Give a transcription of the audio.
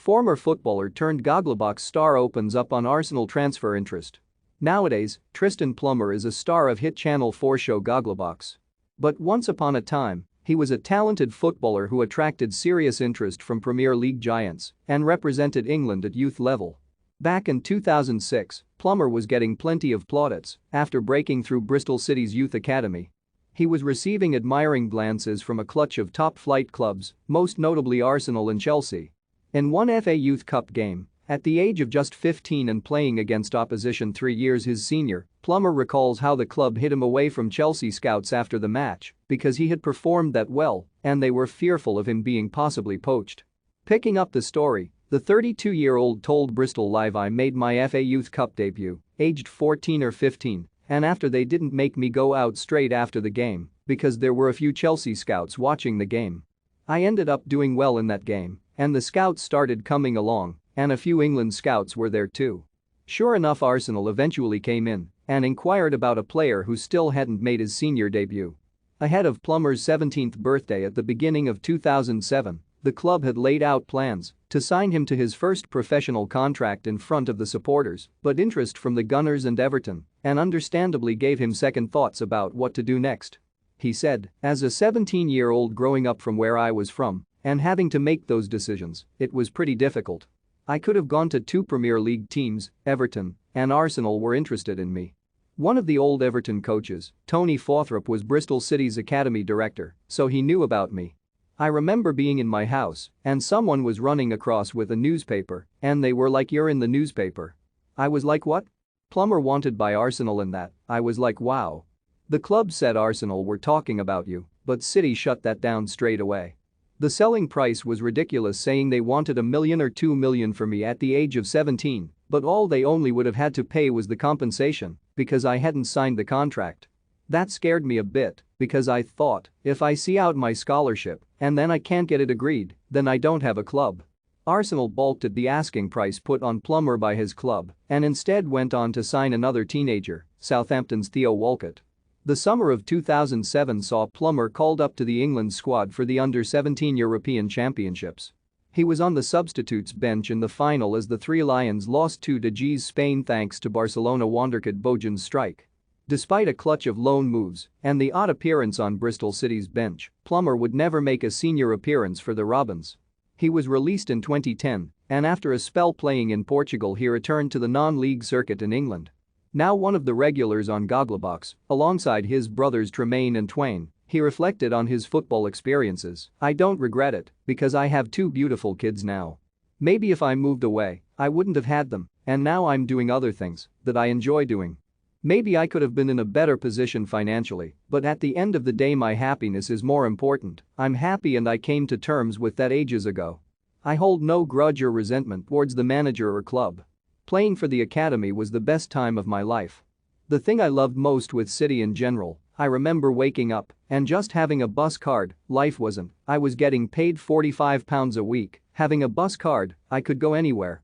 Former footballer turned Gogglebox star opens up on Arsenal transfer interest. Nowadays, Tristan Plummer is a star of hit Channel 4 show Gogglebox. But once upon a time, he was a talented footballer who attracted serious interest from Premier League giants and represented England at youth level. Back in 2006, Plummer was getting plenty of plaudits after breaking through Bristol City's youth academy. He was receiving admiring glances from a clutch of top-flight clubs, most notably Arsenal and Chelsea. In one FA Youth Cup game, at the age of just 15 and playing against opposition 3 years his senior, Plummer recalls how the club hid him away from Chelsea scouts after the match because he had performed that well and they were fearful of him being possibly poached. Picking up the story, the 32-year-old told Bristol Live, "I made my FA Youth Cup debut, aged 14 or 15, and after they didn't make me go out straight after the game because there were a few Chelsea scouts watching the game. I ended up doing well in that game, and the scouts started coming along, and a few England scouts were there too. Sure enough, Arsenal eventually came in and inquired about a player who still hadn't made his senior debut." Ahead of Plummer's 17th birthday at the beginning of 2007, the club had laid out plans to sign him to his first professional contract in front of the supporters, but interest from the Gunners and Everton and understandably gave him second thoughts about what to do next. He said, "As a 17-year-old growing up from where I was from and having to make those decisions, it was pretty difficult. I could have gone to 2 Premier League teams, Everton and Arsenal were interested in me." One of the old Everton coaches, Tony Fawthrop, was Bristol City's academy director, so he knew about me. "I remember being in my house and someone was running across with a newspaper and they were like, 'You're in the newspaper.' I was like, 'What?' Plummer wanted by Arsenal and that, I was like, wow. The club said Arsenal were talking about you, but City shut that down straight away. The selling price was ridiculous, saying they wanted $1 million or $2 million for me at the age of 17, but all they only would have had to pay was the compensation because I hadn't signed the contract. That scared me a bit because I thought, if I see out my scholarship and then I can't get it agreed, then I don't have a club." Arsenal balked at the asking price put on Plummer by his club and instead went on to sign another teenager, Southampton's Theo Walcott. The summer of 2007 saw Plummer called up to the England squad for the Under-17 European Championships. He was on the substitutes bench in the final as the Three Lions lost 2-0 Spain thanks to Barcelona wonderkid Bojan's strike. Despite a clutch of loan moves and the odd appearance on Bristol City's bench, Plummer would never make a senior appearance for the Robins. He was released in 2010 and after a spell playing in Portugal he returned to the non-league circuit in England. Now one of the regulars on Gogglebox, alongside his brothers Tremaine and Twain, he reflected on his football experiences. "I don't regret it because I have 2 beautiful kids now. Maybe if I moved away, I wouldn't have had them, and now I'm doing other things that I enjoy doing. Maybe I could have been in a better position financially, but at the end of the day my happiness is more important. I'm happy and I came to terms with that ages ago. I hold no grudge or resentment towards the manager or club. Playing for the academy was the best time of my life. The thing I loved most with City in general, I remember waking up and just having a bus card. Life wasn't. I was getting paid £45 a week, having a bus card, I could go anywhere,